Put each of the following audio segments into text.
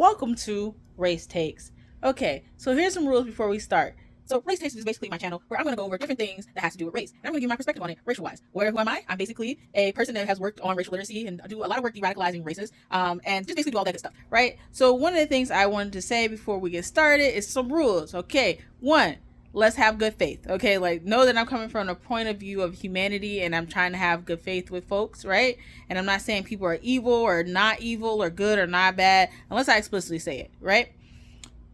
Welcome to Race Takes. Okay, so here's some rules before we start. So Race Takes is basically my channel where I'm going to go over different things that has to do with race. And I'm going to give my perspective on it racial-wise. Who am I? I'm basically a person that has worked on racial literacy and do a lot of work de-radicalizing races, and just basically do all that good stuff, right? So one of the things I wanted to say before we get started is some rules, okay? One, let's have good faith, okay? Like, know that I'm coming from a point of view of humanity and I'm trying to have good faith with folks, right? And I'm not saying people are evil or not evil or good or not bad unless I explicitly say it, right?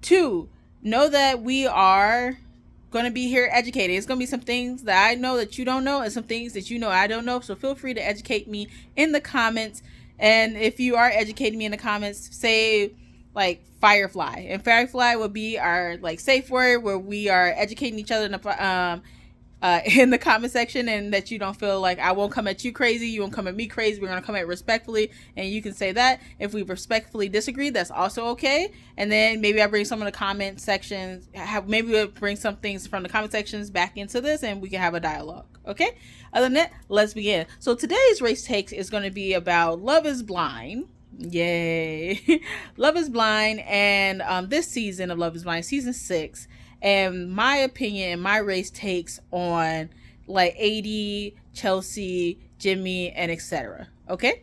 Two, know that we are going to be here educated. It's going to be some things that I know that you don't know and some things that you know I don't know. So feel free to educate me in the comments. And if you are educating me in the comments, say like Firefly, and Firefly will be our like safe word where we are educating each other in the comment section, and that you don't feel like I won't come at you crazy, you won't come at me crazy. We're going to come at respectfully, and you can say that. If we respectfully disagree, that's also okay. And then maybe I bring some of the comment sections, maybe we'll bring some things from the comment sections back into this and we can have a dialogue. Okay, other than that, let's begin. So today's race takes is going to be about Love is Blind. Yay. Love is Blind, and this season of Love is Blind, season 6, and my opinion and my race takes on like AD, Chelsea, Jimmy, and etc. Okay,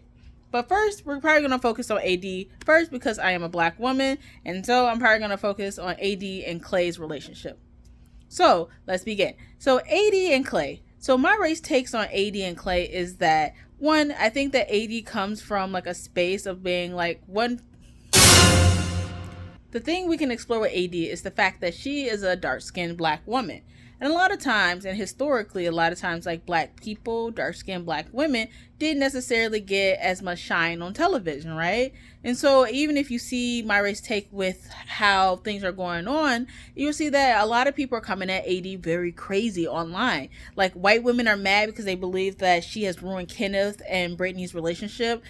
but first we're probably going to focus on AD first because I am a black woman, and so I'm probably going to focus on AD and Clay's relationship. So let's begin. So AD and Clay. So my race takes on AD and Clay is that, one, I think that AD comes from like a space of being like one. The thing we can explore with AD is the fact that she is a dark-skinned black woman. And a lot of times, and historically, a lot of times, like black people, dark-skinned black women didn't necessarily get as much shine on television, right? And so even if you see my race take with how things are going on, you'll see that a lot of people are coming at AD very crazy online. Like, white women are mad because they believe that she has ruined Kenneth and Brittany's relationship.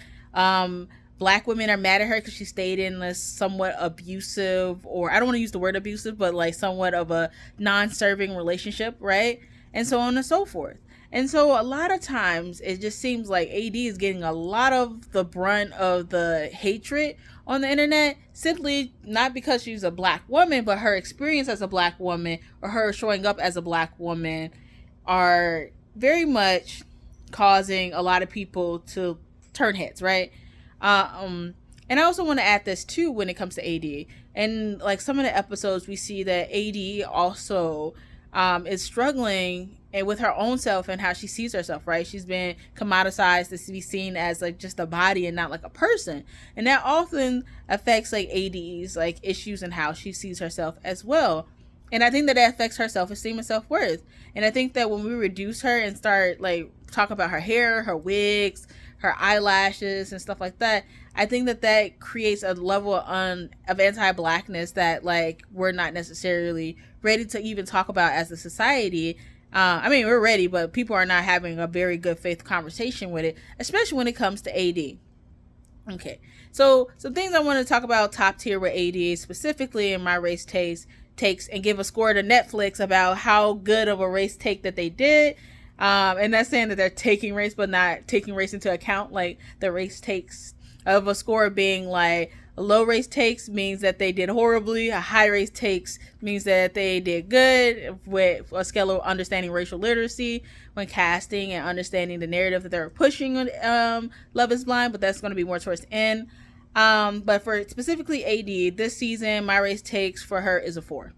Black women are mad at her because she stayed in this somewhat abusive, or I don't want to use the word abusive, but like somewhat of a non-serving relationship, right? And so on and so forth. And so a lot of times it just seems like AD is getting a lot of the brunt of the hatred on the internet, simply not because she's a black woman, but her experience as a black woman or her showing up as a black woman are very much causing a lot of people to turn heads, right? And I also want to add this too when it comes to AD. And like some of the episodes, we see that AD also is struggling with her own self and how she sees herself, right? She's been commoditized to be seen as like just a body and not like a person. And that often affects like AD's like issues and how she sees herself as well. And I think that affects her self-esteem and self-worth. And I think that when we reduce her and start like talk about her hair, her wigs, her eyelashes and stuff like that, I think that that creates a level of anti-blackness that like we're not necessarily ready to even talk about as a society. I mean, we're ready, but people are not having a very good faith conversation with it, especially when it comes to AD. Okay, so some things I want to talk about top tier with AD, specifically in my race takes, and give a score to Netflix about how good of a race take that they did. And that's saying that they're taking race, but not taking race into account. Like the race takes of a score being like a low race takes means that they did horribly. A high race takes means that they did good, with a scale of understanding racial literacy when casting and understanding the narrative that they're pushing on Love is Blind, but that's going to be more towards the end. But for specifically AD, this season, my race takes for her is a 4.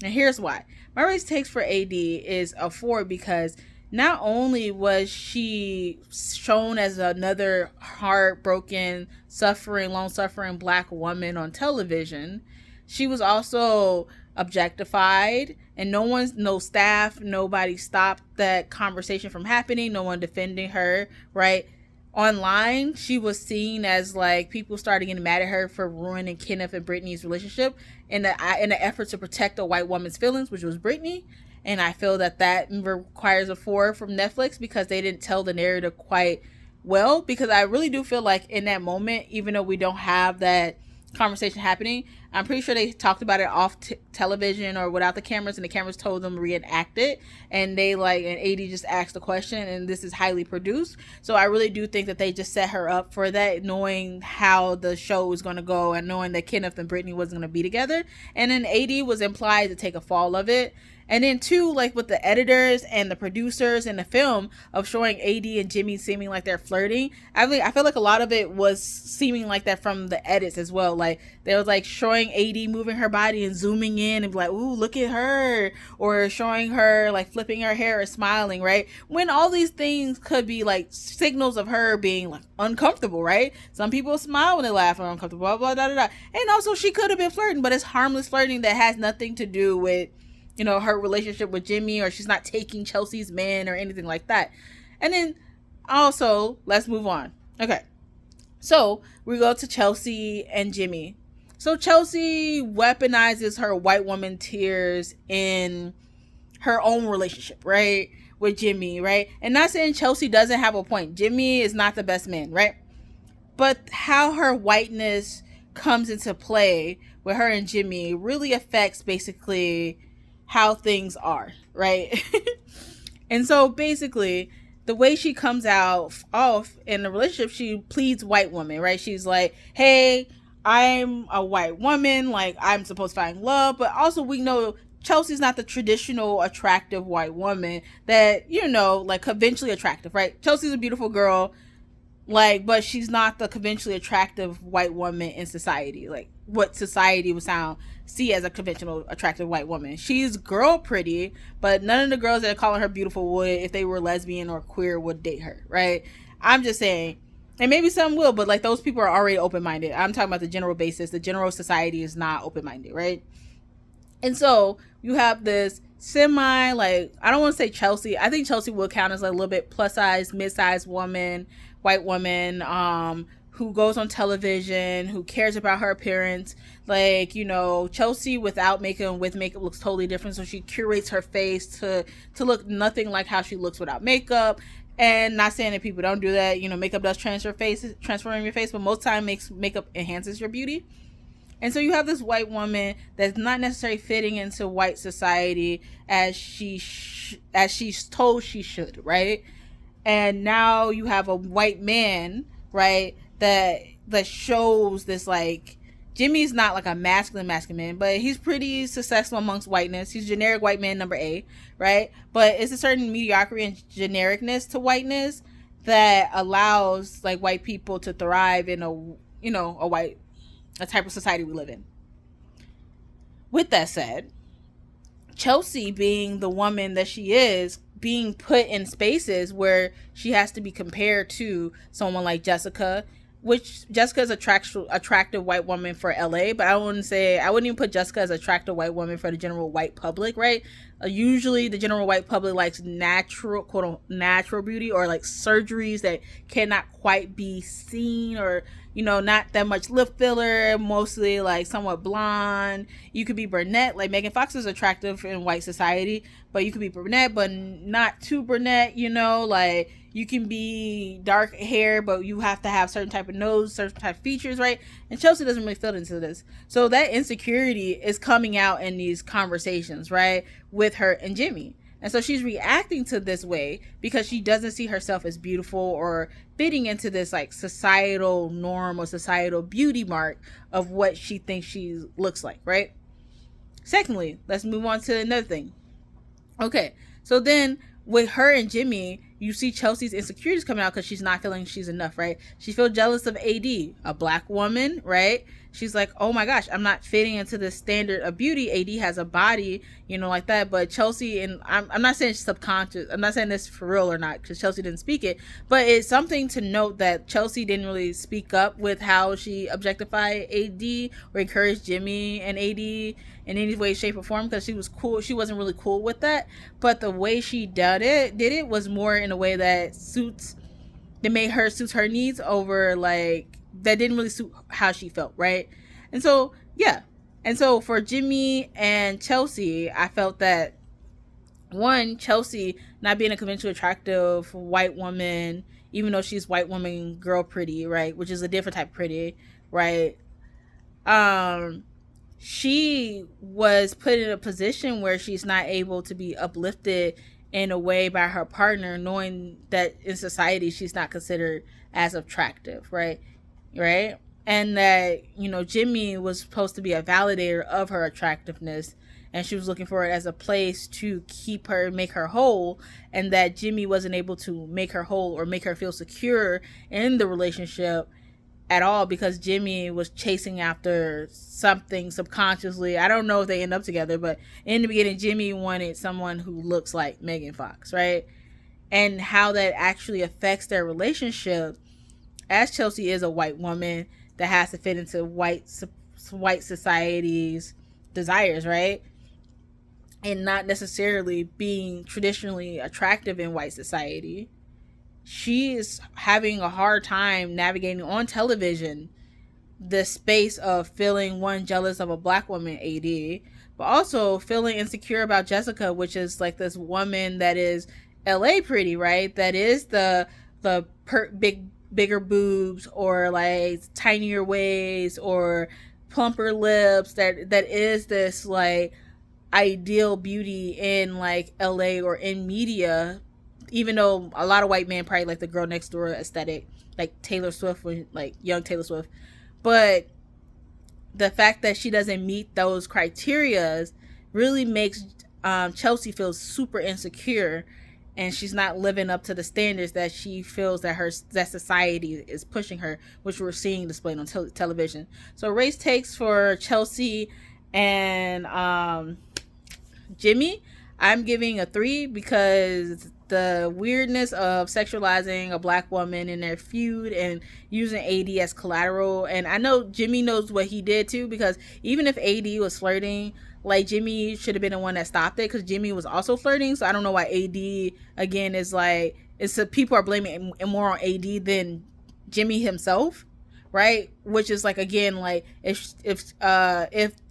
And here's why. My race takes for AD is a 4 because not only was she shown as another heartbroken, long-suffering black woman on television, she was also objectified, and no staff, nobody stopped that conversation from happening, no one defending her, right? Online, she was seen as like people started getting mad at her for ruining Kenneth and Brittany's relationship in the effort to protect a white woman's feelings, which was Brittany. And I feel that requires a 4 from Netflix because they didn't tell the narrative quite well. Because I really do feel like in that moment, even though we don't have that conversation happening, I'm pretty sure they talked about it off television or without the cameras, and the cameras told them to reenact it. And they like, and AD just asked the question, and this is highly produced. So I really do think that they just set her up for that, knowing how the show was going to go and knowing that Kenneth and Brittany wasn't going to be together. And then AD was implied to take a fall of it. And then too, like with the editors and the producers in the film of showing AD and Jimmy seeming like they're flirting, I feel like a lot of it was seeming like that from the edits as well. Like they was like showing AD moving her body and zooming in and be like, ooh, look at her, or showing her like flipping her hair or smiling, right? When all these things could be like signals of her being like uncomfortable, right? Some people smile when they laugh or uncomfortable, blah blah blah blah. And also she could have been flirting, but it's harmless flirting that has nothing to do with, you know, her relationship with Jimmy, or she's not taking Chelsea's man or anything like that. And then also, let's move on. Okay. So we go to Chelsea and Jimmy. So Chelsea weaponizes her white woman tears in her own relationship, right? With Jimmy, right? And not saying Chelsea doesn't have a point. Jimmy is not the best man, right? But how her whiteness comes into play with her and Jimmy really affects basically how things are, right? And so basically the way she comes out off in the relationship, she pleads white woman, right? She's like, hey, I'm a white woman, like I'm supposed to find love, but also we know Chelsea's not the traditional attractive white woman that, you know, like conventionally attractive, right? Chelsea's a beautiful girl, like, but she's not the conventionally attractive white woman in society, like what society would see as a conventional attractive white woman. She's girl pretty, but none of the girls that are calling her beautiful would, if they were lesbian or queer, would date her, right? I'm just saying, and maybe some will, but like those people are already open-minded. I'm talking about the general basis. The general society is not open-minded, right? And so you have this semi, like, I don't want to say Chelsea. I think Chelsea will count as like a little bit plus size, mid-sized woman, white woman, who goes on television, who cares about her appearance. Like, you know, Chelsea without makeup and with makeup looks totally different. So she curates her face to look nothing like how she looks without makeup. And not saying that people don't do that. You know, makeup does transform your face, but most time makeup enhances your beauty. And so you have this white woman that's not necessarily fitting into white society as as she's told she should, right? And now you have a white man, right, that shows this, like, Jimmy's not like a masculine man, but he's pretty successful amongst whiteness. He's generic white man number A, right? But it's a certain mediocrity and genericness to whiteness that allows like white people to thrive in a, you know, a type of society we live in. With that said, Chelsea, being the woman that she is, being put in spaces where she has to be compared to someone like Jessica, which Jessica is attractive white woman for LA, but I wouldn't even put Jessica as attractive white woman for the general white public, right? Usually the general white public likes natural, quote unquote, natural beauty, or like surgeries that cannot quite be seen, or, you know, not that much lip filler, mostly like somewhat blonde. You could be brunette, like Megan Fox is attractive in white society, but you could be brunette, but not too brunette, you know, like you can be dark hair, but you have to have certain type of nose, certain type of features, right? And Chelsea doesn't really fit into this. So that insecurity is coming out in these conversations, right, with her and Jimmy. And so she's reacting to this way because she doesn't see herself as beautiful or fitting into this like societal norm or societal beauty mark of what she thinks she looks like, right? Secondly, let's move on to another thing. Okay, so then with her and Jimmy, you see Chelsea's insecurities coming out because she's not feeling she's enough, right? She feels jealous of AD, a black woman, right? She's like, oh my gosh, I'm not fitting into the standard of beauty. AD has a body, you know, like that. But Chelsea, and I'm not saying subconscious, I'm not saying this for real or not, because Chelsea didn't speak it, but it's something to note that Chelsea didn't really speak up with how she objectified AD or encouraged Jimmy and AD in any way, shape, or form, because she was cool. She wasn't really cool with that. But the way she did it was more in a way that made her suit her needs over like that didn't really suit how she felt, right? And so yeah, and so for Jimmy and Chelsea, I felt that one, Chelsea not being a conventionally attractive white woman, even though she's white woman girl pretty, right, which is a different type of pretty, right? she was put in a position where she's not able to be uplifted in a way by her partner, knowing that in society she's not considered as attractive, right? Right? And that, Jimmy was supposed to be a validator of her attractiveness, and she was looking for it as a place to keep her, make her whole, and that Jimmy wasn't able to make her whole or make her feel secure in the relationship at all, because Jimmy was chasing after something subconsciously. I don't know if they end up together, but in the beginning, Jimmy wanted someone who looks like Megan Fox, right? And how that actually affects their relationship, as Chelsea is a white woman that has to fit into white society's desires, right? And not necessarily being traditionally attractive in white society. She is having a hard time navigating on television the space of feeling, one, jealous of a black woman, AD, but also feeling insecure about Jessica, which is like this woman that is LA pretty, right? That is the bigger boobs, or like tinier waist, or plumper lips, that is this like ideal beauty in like LA or in media, even though a lot of white men probably like the girl next door aesthetic, like Taylor Swift, like young Taylor Swift. But the fact that she doesn't meet those criterias really makes Chelsea feel super insecure, and she's not living up to the standards that she feels that society is pushing her, which we're seeing displayed on television. So RaCe takes for Chelsea and Jimmy, I'm giving a 3, because the weirdness of sexualizing a black woman in their feud and using AD as collateral. And I know Jimmy knows what he did too, because even if AD was flirting, like, Jimmy should have been the one that stopped it, because Jimmy was also flirting. So I don't know why AD again is like, people are blaming more on AD than Jimmy himself, right? Which is like, again, like if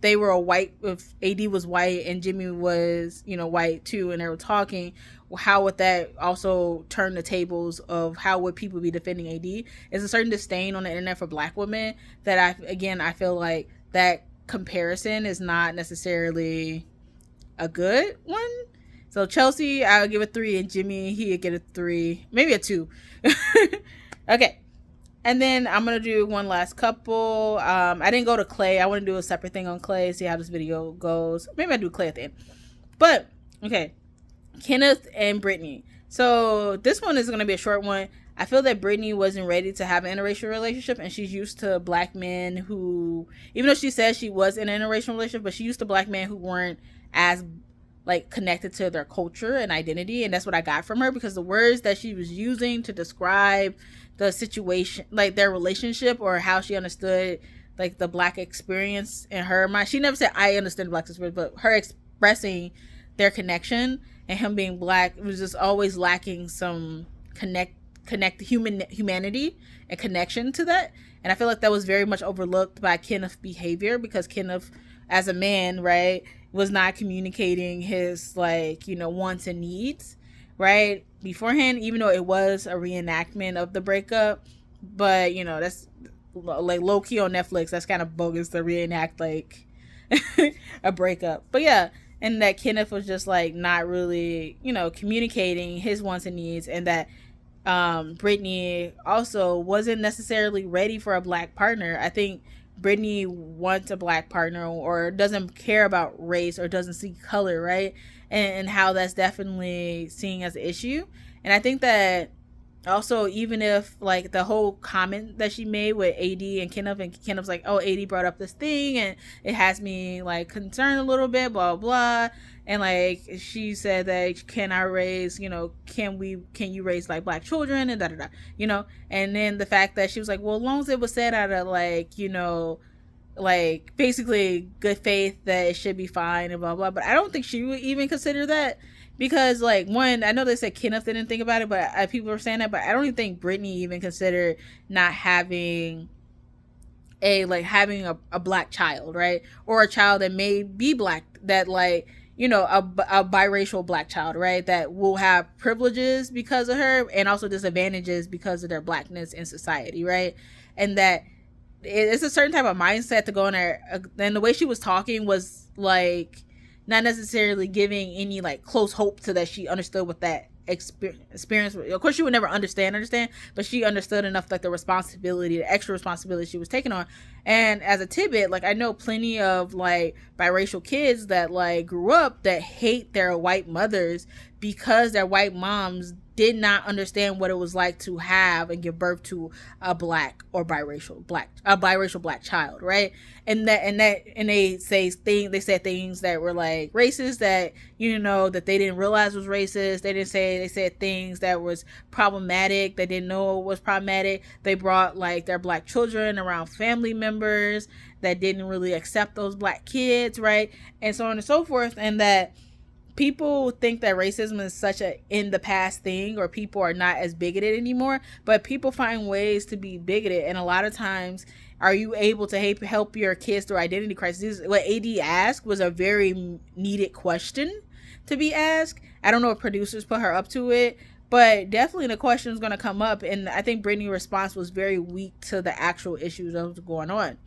they were if AD was white and Jimmy was, white too, and they were talking, how would that also turn the tables of how would people be defending AD? There's a certain disdain on the internet for black women that I feel like that comparison is not necessarily a good one. So Chelsea, I'll give a 3, and Jimmy, he'd get a 3, maybe a 2. Okay. And then I'm going to do one last couple. I didn't go to Clay. I want to do a separate thing on Clay, see how this video goes. Maybe I'll do Clay at the end. But, okay. Kenneth and Brittany. So this one is going to be a short one. I feel that Brittany wasn't ready to have an interracial relationship, and she's used to black men who, even though she says she was in an interracial relationship, but she used to black men who weren't as like connected to their culture and identity. And that's what I got from her, because the words that she was using to describe the situation, like their relationship, or how she understood like the black experience in her mind. She never said I understood the black experience, but her expressing their connection and him being black, it was just always lacking some humanity and connection to that. And I feel like that was very much overlooked by Kenneth's behavior, because Kenneth, as a man, right, was not communicating his like, wants and needs, right, beforehand, even though it was a reenactment of the breakup. But that's like low-key on Netflix, that's kind of bogus to reenact like a breakup. But yeah, and that Kenneth was just like not really communicating his wants and needs, and that Brittany also wasn't necessarily ready for a black partner. I think Brittany wants a black partner, or doesn't care about race, or doesn't see color, right? And how that's definitely seen as an issue. And I think that also, even if like the whole comment that she made with AD and Kenneth's like, oh, AD brought up this thing and it has me like concerned a little bit, blah blah, and like she said that can you raise like black children, and da da da, and then the fact that she was like, well, as long as it was said out of like like basically good faith, that it should be fine and blah blah. But I don't think she would even consider that, because like, one, I know they said Kenneth didn't think about it, but people were saying that, but I don't even think Brittany even considered not having having a black child, right, or a child that may be black, that like a biracial black child, right, that will have privileges because of her and also disadvantages because of their blackness in society, right, and that it's a certain type of mindset to go in there. And the way she was talking was like not necessarily giving any like close hope to that she understood what that experience. Of course, she would never understand, but she understood enough, like the responsibility, the extra responsibility she was taking on. And as a tidbit, like I know plenty of like biracial kids that like grew up that hate their white mothers because their white moms did not understand what it was like to have and give birth to a black or biracial black child, right? And they said things that were like racist, that that they didn't realize was racist. They said things that was problematic, they didn't know was problematic. They brought like their black children around family members that didn't really accept those black kids, right? And so on and so forth. And that people think that racism is such a in the past thing, or people are not as bigoted anymore, but people find ways to be bigoted. And a lot of times, are you able to help your kids through identity crisis? What AD asked was a very needed question to be asked. I don't know if producers put her up to it, but definitely the question is going to come up. And I think Brittany's response was very weak to the actual issues that was going on.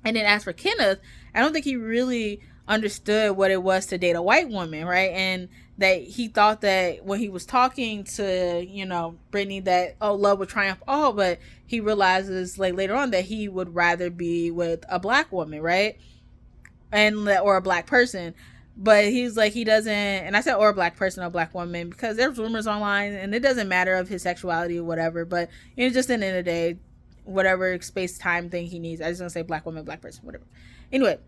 And then as for Kenneth, I don't think he really understood what it was to date a white woman, right? And that he thought that when he was talking to, Brittany, that, oh, love would triumph all, but he realizes like later on that he would rather be with a black woman, right? Or a black person. But he's like, he doesn't, and I said or a black person or a black woman because there's rumors online and it doesn't matter of his sexuality or whatever, but just in the end of the day, whatever space time thing he needs, I just want to say black woman, black person, whatever. Anyway,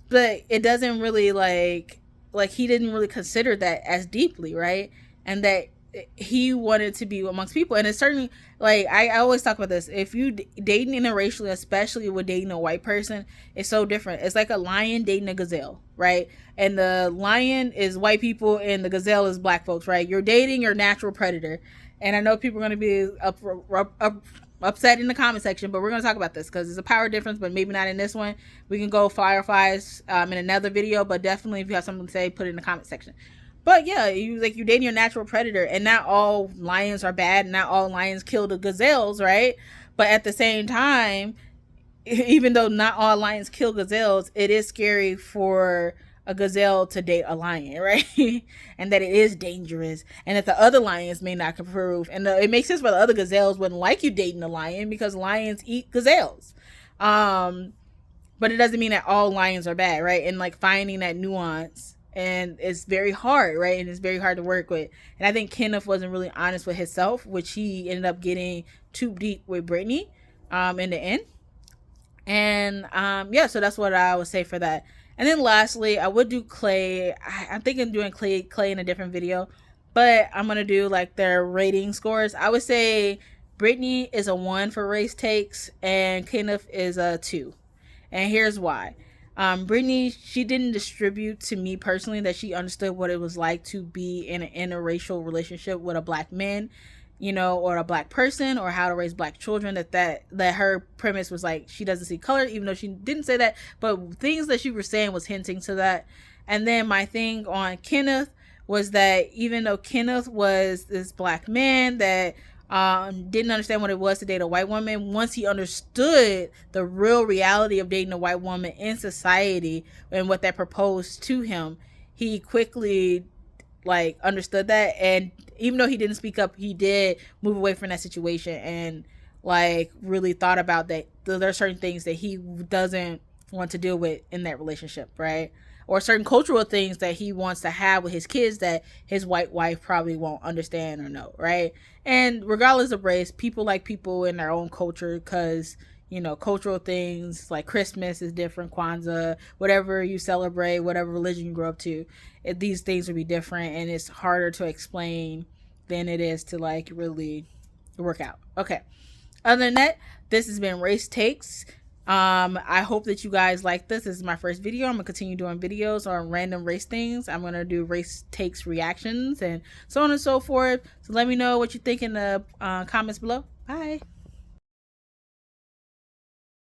but it doesn't really like he didn't really consider that as deeply, right? And that he wanted to be amongst people. And it's certainly like I always talk about this, if you dating interracially, especially with dating a white person, it's so different. It's like a lion dating a gazelle, right? And the lion is white people and the gazelle is black folks, right? You're dating your natural predator. And I know people are going to be upset in the comment section, but we're going to talk about this because there's a power difference, but maybe not in this one. We can go fireflies in another video, but definitely if you have something to say, put it in the comment section. But yeah, you're dating your natural predator, and not all lions are bad, not all lions kill the gazelles, right? But at the same time, even though not all lions kill gazelles, it is scary for a gazelle to date a lion, right? And that it is dangerous, and that the other lions may not approve. And it makes sense why the other gazelles wouldn't like you dating a lion, because lions eat gazelles. But it doesn't mean that all lions are bad, right? And like finding that nuance, and it's very hard, right? And it's very hard to work with. And I think Kenneth wasn't really honest with himself, which he ended up getting too deep with Brittany in the end. And so that's what I would say for that. And then lastly, I would do Clay. I'm thinking of doing Clay in a different video, but I'm going to do like their rating scores. I would say Brittany is a 1 for RaCe takes and Kenneth is a 2. And here's why. Brittany, she didn't distribute to me personally that she understood what it was like to be in an interracial relationship with a black man, or a black person, or how to raise black children. That her premise was like, she doesn't see color, even though she didn't say that, but things that she was saying was hinting to that. And then my thing on Kenneth was that even though Kenneth was this black man that didn't understand what it was to date a white woman, once he understood the real reality of dating a white woman in society and what that proposed to him, he quickly like understood that. And even though he didn't speak up, he did move away from that situation and like really thought about that there are certain things that he doesn't want to deal with in that relationship, right? Or certain cultural things that he wants to have with his kids that his white wife probably won't understand or know, right? And regardless of race, people like people in their own culture, because cultural things like Christmas is different, Kwanzaa, whatever you celebrate, whatever religion you grow up to, these things will be different, and it's harder to explain than it is to like really work out. Okay. Other than that, this has been RaCe Takes. I hope that you guys like this. This is my first video. I'm gonna continue doing videos on random race things. I'm gonna do RaCe Takes reactions and so on and so forth. So let me know what you think in the comments below. Bye.